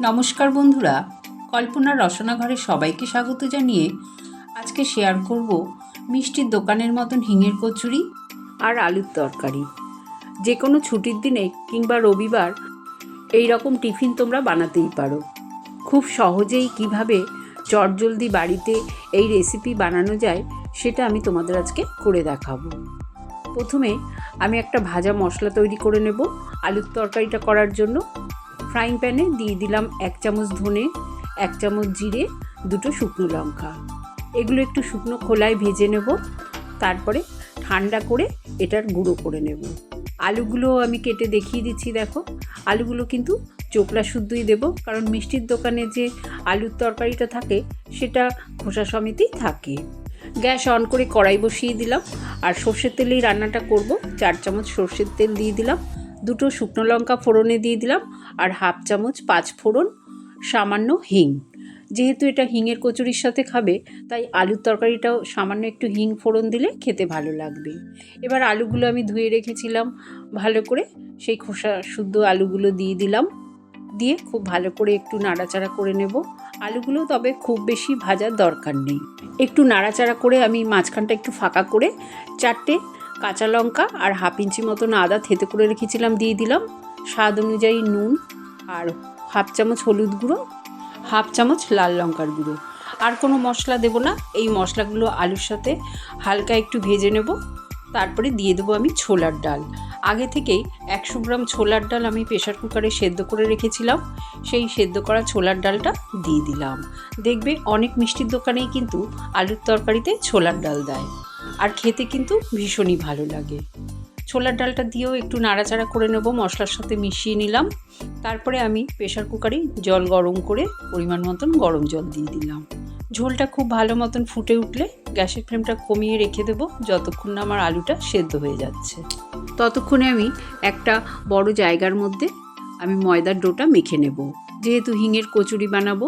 নমস্কার বন্ধুরা, কল্পনার রসনা ঘরে সবাইকে স্বাগত জানিয়ে আজকে শেয়ার করব মিষ্টির দোকানের মতন হিঙের কচুরি আর আলুর তরকারি। যে কোনো ছুটির দিনে কিংবা রবিবার এই রকম টিফিন তোমরা বানাতেই পারো। খুব সহজেই কিভাবে চটজলদি বাড়িতে এই রেসিপি বানানো যায় সেটা আমি তোমাদের আজকে করে দেখাবো। প্রথমে আমি একটা ভাজা মশলা তৈরি করে নেব আলুর তরকারিটা করার জন্য। ফ্রাইং প্যানে দিয়ে দিলাম 1 চামচ ধনে, 1 চামচ জিরে, 2টো শুকনো লঙ্কা। এগুলো একটু শুকনো খোলায় ভেজে নেব, তারপরে ঠান্ডা করে এটার গুঁড়ো করে নেব। আলুগুলো আমি কেটে দেখিয়ে দিচ্ছি, দেখো আলুগুলো কিন্তু চোকলা শুদ্ধই দেব, কারণ মিষ্টির দোকানে যে আলুর তরকারিটা থাকে সেটা খোসা সমেতই থাকে। গ্যাস অন করে কড়াই বসিয়ে দিলাম, আর সর্ষের তেলেই রান্নাটা করব। 4 চামচ সর্ষের তেল দিয়ে দিলাম, 2টো শুকনো লঙ্কা ফোড়নে দিয়ে দিলাম, আর 1/2 চামচ 5 ফোড়ন, সামান্য হিং। যেহেতু এটা হিঙের কচুরির সাথে খাবে, তাই আলুর তরকারিটাও সামান্য একটু হিং ফোড়ন দিলে খেতে ভালো লাগবে। এবার আলুগুলো আমি ধুয়ে রেখেছিলাম ভালো করে, সেই খোসা শুদ্ধ আলুগুলো দিয়ে দিলাম। দিয়ে খুব ভালো করে একটু নাড়াচাড়া করে নেব আলুগুলো, তবে খুব বেশি ভাজার দরকার নেই। একটু নাড়াচাড়া করে আমি মাঝখানটা একটু ফাঁকা করে 4টে কাঁচা লঙ্কা আর 1/2 ইঞ্চি মতন আদা থেতে করে রেখেছিলাম দিয়ে দিলাম। স্বাদ অনুযায়ী নুন, আর 1/2 চামচ হলুদ গুঁড়ো, 1/2 চামচ লাল লঙ্কার গুঁড়ো। আর কোনো মশলা দেব না। এই মশলাগুলো আলুর সাথে হালকা একটু ভেজে নেব। তারপরে দিয়ে দেবো আমি ছোলার ডাল। আগে থেকেই 100 গ্রাম ছোলার ডাল আমি প্রেশার কুকারে সেদ্ধ করে রেখেছিলাম। সেই সেদ্ধ করা ছোলার ডালটা দিয়ে দিলাম। দেখবে অনেক মিষ্টির দোকানেই কিন্তু আলুর তরকারিতে ছোলার ডাল দেয়, আর খেতে কিন্তু ভীষণই ভালো লাগে। ছোলার ডালটা দিয়েও একটু নাড়াচাড়া করে নেব, মশলার সাথে মিশিয়ে নিলাম। তারপরে আমি প্রেশার কুকারে জল গরম করে পরিমাণ মতন গরম জল দিয়ে দিলাম। ঝোলটা খুব ভালো মতন ফুটে উঠলে গ্যাসের ফ্লেমটা কমিয়ে রেখে দেবো, যতক্ষণ না আমার আলুটা সেদ্ধ হয়ে যাচ্ছে। ততক্ষণে আমি একটা বড় জায়গার মধ্যে আমি ময়দার ডোটা মেখে নেব। যেহেতু হিঙের কচুরি বানাবো,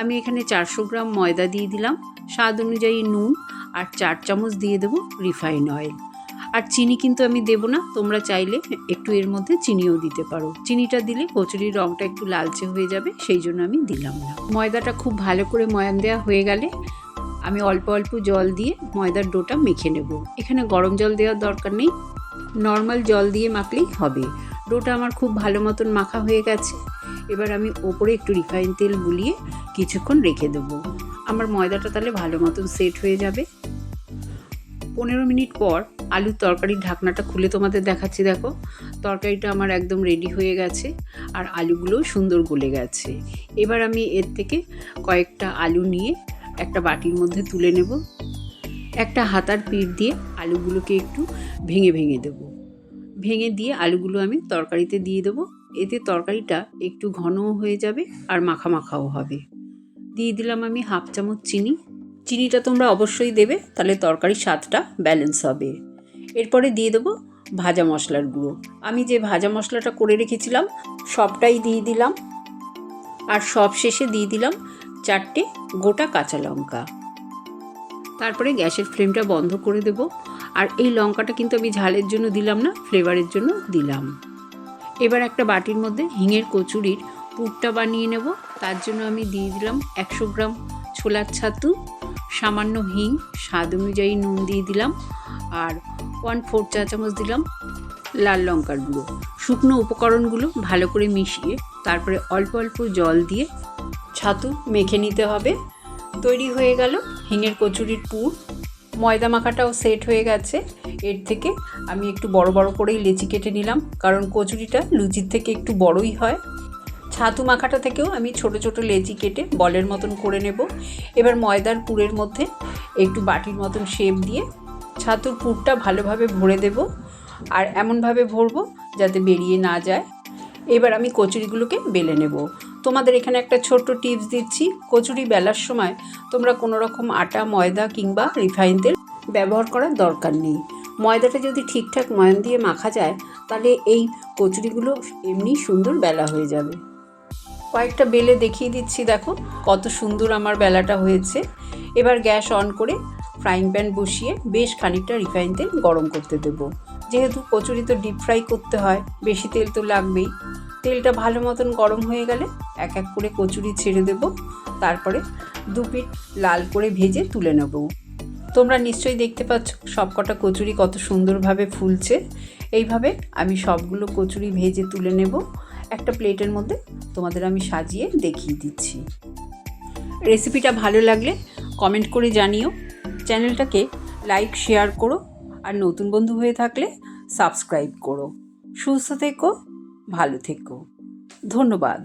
আমি এখানে 400 গ্রাম ময়দা দিয়ে দিলাম, স্বাদ অনুযায়ী নুন, আর 4 চামচ দিয়ে দেবো রিফাইন অয়েল। আর চিনি কিন্তু আমি দেব না, তোমরা চাইলে একটু এর মধ্যে চিনিও দিতে পারো। চিনিটা দিলে কচুরির রঙটা একটু লালচে হয়ে যাবে, সেই জন্য আমি দিলাম না। ময়দাটা খুব ভালো করে ময়ান দেওয়া হয়ে গেলে আমি অল্প অল্প জল দিয়ে ময়দার ডোটা মেখে নেব। এখানে গরম জল দেওয়ার দরকার নেই, নর্মাল জল দিয়ে মাখলেই হবে। ডোটা আমার খুব ভালো মতন মাখা হয়ে গেছে। এবার আমি ওপরে একটু রিফাইন তেল বুলিয়ে কিছুক্ষণ রেখে দেবো। আমার ময়দাটা তাহলে ভালো মতন সেট হয়ে যাবে। 15 মিনিট পর আলুর তরকারির ঢাকনাটা খুলে তোমাদের দেখাচ্ছি। দেখো তরকারিটা আমার একদম রেডি হয়ে গেছে, আর আলুগুলোও সুন্দর গলে গেছে। এবার আমি এর থেকে কয়েকটা আলু নিয়ে একটা বাটির মধ্যে তুলে নেব। একটা হাতার পিঠ দিয়ে আলুগুলোকে একটু ভেঙে ভেঙে দেবো। ভেঙে দিয়ে আলুগুলো আমি তরকারিতে দিয়ে দেবো। এতে তরকারিটা একটু ঘনও হয়ে যাবে আর মাখা মাখাও হবে। দিয়ে দিলাম আমি 1/2 চামচ চিনি। চিনিটা তোমরা অবশ্যই দেবে, তাহলে তরকারির স্বাদটা ব্যালেন্স হবে। এরপরে দিয়ে দেবো ভাজা মশলার গুঁড়ো। আমি যে ভাজা মশলাটা করে রেখেছিলাম সবটাই দিয়ে দিলাম, আর সব শেষে দিয়ে দিলাম 4টে গোটা কাঁচা লঙ্কা। তারপরে গ্যাসের ফ্লেমটা বন্ধ করে দেব। আর এই লঙ্কাটা কিন্তু আমি ঝালের জন্য দিলাম না, ফ্লেভারের জন্য দিলাম। এবার একটা বাটির মধ্যে হিঙের কচুরির পুরটা বানিয়ে নেব। তার জন্য আমি দিয়ে দিলাম 100 গ্রাম ছোলার ছাতু, সামান্য হিং, স্বাদ অনুযায়ী নুন দিয়ে দিলাম, আর 1/4 চা চামচ দিলাম লাল লঙ্কার গুঁড়ো। শুকনো উপকরণগুলো ভালো করে মিশিয়ে তারপরে অল্প অল্প জল দিয়ে ছাতু মেখে নিতে হবে। তৈরি হয়ে গেল হিঙের কচুরির পুর। ময়দা মাখাটাও সেট হয়ে গেছে। এর থেকে আমি একটু বড় বড় করেই লেচি কেটে নিলাম, কারণ কচুরিটা লুচির থেকে একটু বড়ই হয়। ছাতু মাখাটা থেকেও আমি ছোট ছোট লেচি কেটে বলের মতন করে নেব। এবার ময়দার পুরের মধ্যে একটু বাটির মতন শেপ দিয়ে ছাতুর পুরটা ভালোভাবে ভরে দেব, আর এমনভাবে ভরবো যাতে বেরিয়ে না যায়। এবার আমি কচুরিগুলোকে বেলে নেব। তোমাদের এখানে একটা ছোট্ট টিপস দিচ্ছি, কচুরি বেলার সময় তোমরা কোনো রকম আটা, ময়দা কিংবা রিফাইন তেল ব্যবহার করার দরকার নেই। ময়দাটা যদি ঠিকঠাক ময়ান দিয়ে মাখা যায়, তাহলে এই কচুরিগুলো এমনি সুন্দর বেলা হয়ে যাবে। কয়েকটা বেলে দেখিয়ে দিচ্ছি, দেখো কত সুন্দর আমার বেলাটা হয়েছে। এবার গ্যাস অন করে ফ্রাইং প্যান বসিয়ে বেশ খানিকটা রিফাইন তেল গরম করতে দেবো। যেহেতু কচুরি তো ডিপ ফ্রাই করতে হয়, বেশি তেল তো লাগবেই। তেলটা ভালো মতন গরম হয়ে গেলে এক এক করে কচুরি ছেড়ে দেব, তারপরে দু পিঠ লাল করে ভেজে তুলে নেব। তোমরা নিশ্চয়ই দেখতে পাচ্ছ সবকটা কচুরি কত সুন্দরভাবে ফুলছে। এইভাবে আমি সবগুলো কচুরি ভেজে তুলে নেব। একটা প্লেটের মধ্যে তোমাদের আমি সাজিয়ে দেখিয়ে দিচ্ছি। রেসিপিটা ভালো লাগলে কমেন্ট করে জানিও, চ্যানেলটাকে লাইক শেয়ার করো, আর নতুন বন্ধু হয়ে থাকলে সাবস্ক্রাইব করো। সুস্থ থেকো, ভালো থেকো, ধন্যবাদ।